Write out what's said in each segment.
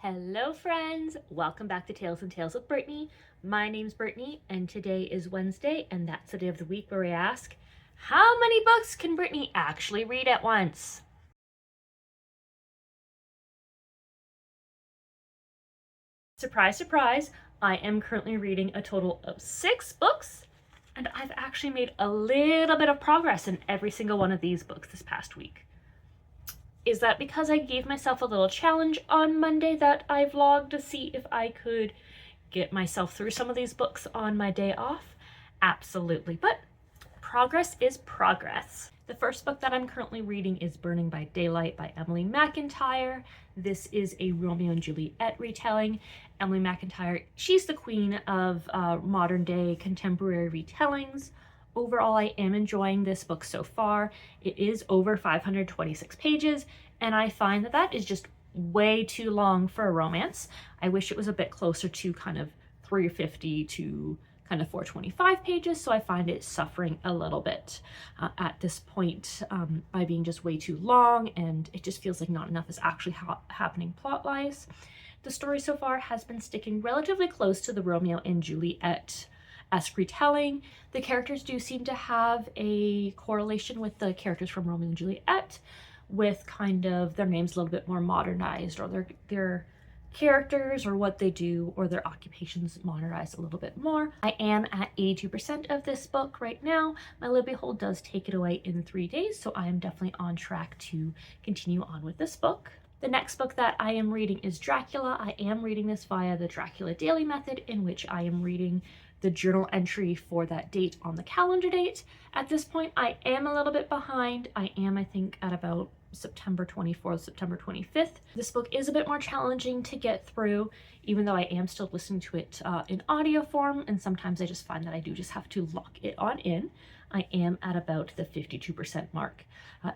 Hello friends! Welcome back to Tales and Tales with Brittany. My name's Brittany and today is Wednesday and that's the day of the week where we ask, how many books can Brittany actually read at once? Surprise, surprise, I am currently reading a total of 6 books and I've actually made a little bit of progress in every single one of these books this past week. Is that because I gave myself a little challenge on Monday that I vlogged to see if I could get myself through some of these books on my day off? Absolutely, but progress is progress. The first book that I'm currently reading is Burning by Daylight by Emily McIntyre. This is a Romeo and Juliet retelling. Emily McIntyre, she's the queen of modern day contemporary retellings. Overall, I am enjoying this book so far. It is over 526 pages, and I find that that is just way too long for a romance. I wish it was a bit closer to kind of 350 to kind of 425 pages, so I find it suffering a little bit at this point by being just way too long, and it just feels like not enough is actually happening plot-wise. The story so far has been sticking relatively close to the Romeo and Juliet-esque retelling. The characters do seem to have a correlation with the characters from Romeo and Juliet, with kind of their names a little bit more modernized, or their characters or what they do or their occupations modernized a little bit more. I am at 82% of this book right now. My Libby hold does take it away in 3 days, so I am definitely on track to continue on with this book. The next book that I am reading is Dracula. I am reading this via the Dracula Daily method, in which I am reading the journal entry for that date on the calendar date. At this point, I am a little bit behind. I think, at about September 24th, September 25th. This book is a bit more challenging to get through, even though I am still listening to it in audio form, and sometimes I just find that I do just have to lock it on in. I am at about the 52% mark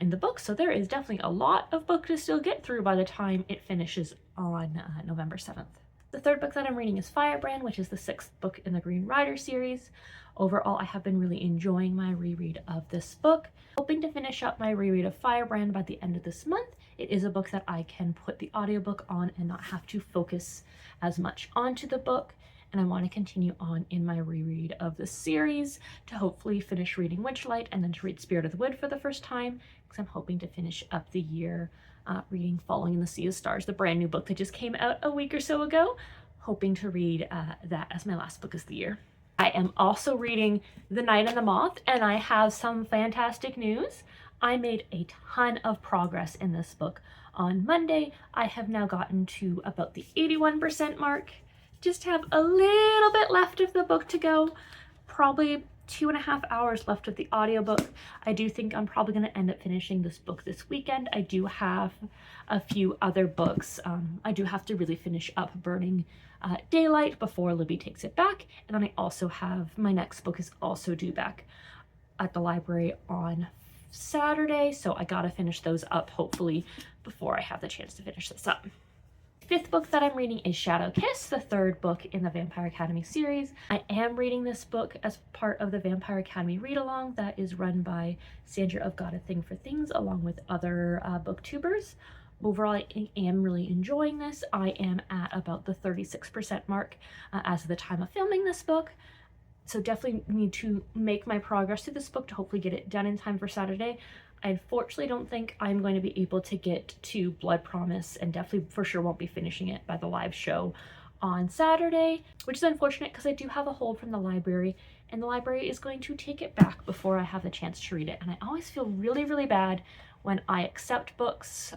in the book, so there is definitely a lot of book to still get through by the time it finishes on November 7th. The third book that I'm reading is Firebrand, which is the 6th book in the Green Rider series. Overall, I have been really enjoying my reread of this book. Hoping to finish up my reread of Firebrand by the end of this month. It is a book that I can put the audiobook on and not have to focus as much onto the book. And I want to continue on in my reread of the series to hopefully finish reading Witchlight and then to read Spirit of the Wood for the first time, because I'm hoping to finish up the year reading Falling in the Sea of Stars, the brand new book that just came out a week or so ago. Hoping to read that as my last book of the year. I am also reading The Night and the Moth, and I have some fantastic news. I made a ton of progress in this book. On Monday, I have now gotten to about the 81% mark. Just have a little bit left of the book to go. Probably 2.5 hours left of the audiobook. I do think I'm probably going to end up finishing this book this weekend. I do have a few other books. I do have to really finish up Burning Daylight before Libby takes it back, and then I also have my next book is also due back at the library on Saturday, so I gotta finish those up hopefully before I have the chance to finish this up. Fifth book that I'm reading is Shadow Kiss, the 3rd book in the Vampire Academy series. I am reading this book as part of the Vampire Academy read-along that is run by Sandra of Got a Thing for Things along with other booktubers. Overall, I am really enjoying this. I am at about the 36% mark as of the time of filming this book. So definitely need to make my progress through this book to hopefully get it done in time for Saturday. I unfortunately don't think I'm going to be able to get to Blood Promise, and definitely for sure won't be finishing it by the live show on Saturday, which is unfortunate because I do have a hold from the library, and the library is going to take it back before I have the chance to read it. And I always feel really, really bad when I accept books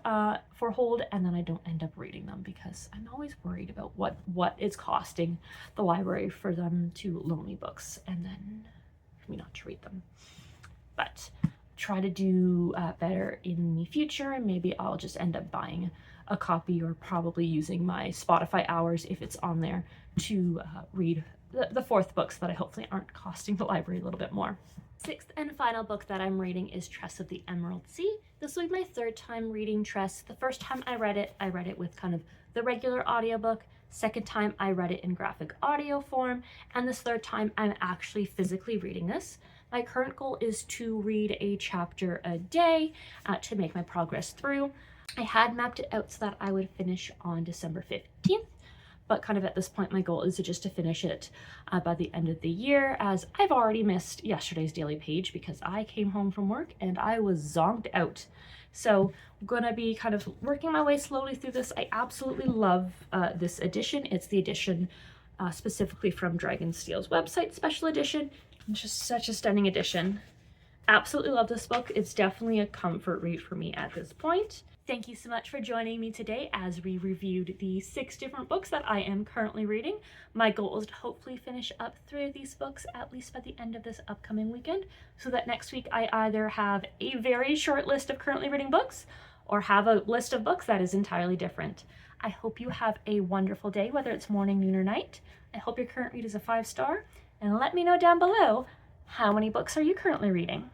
for hold and then I don't end up reading them, because I'm always worried about what it's costing the library for them to loan me books and then for me not to read them. But try to do better in the future, and maybe I'll just end up buying a copy or probably using my Spotify hours if it's on there to read the 4th book so that I hopefully aren't costing the library a little bit more. 6th and final book that I'm reading is Tress of the Emerald Sea. This will be my 3rd time reading Tress. The first time I read it with kind of the regular audiobook. Second time I read it in graphic audio form, and this 3rd time I'm actually physically reading this. My current goal is to read a chapter a day to make my progress through. I had mapped it out so that I would finish on December 15th, but kind of at this point, my goal is to finish it by the end of the year, as I've already missed yesterday's daily page because I came home from work and I was zonked out. So I'm gonna be kind of working my way slowly through this. I absolutely love this edition. It's the edition specifically from Dragonsteel's website, special edition. It's just such a stunning edition. Absolutely love this book. It's definitely a comfort read for me at this point. Thank you so much for joining me today as we reviewed the 6 different books that I am currently reading. My goal is to hopefully finish up 3 of these books at least by the end of this upcoming weekend, so that next week I either have a very short list of currently reading books or have a list of books that is entirely different. I hope you have a wonderful day, whether it's morning, noon, or night. I hope your current read is a 5-star, and let me know down below, how many books are you currently reading?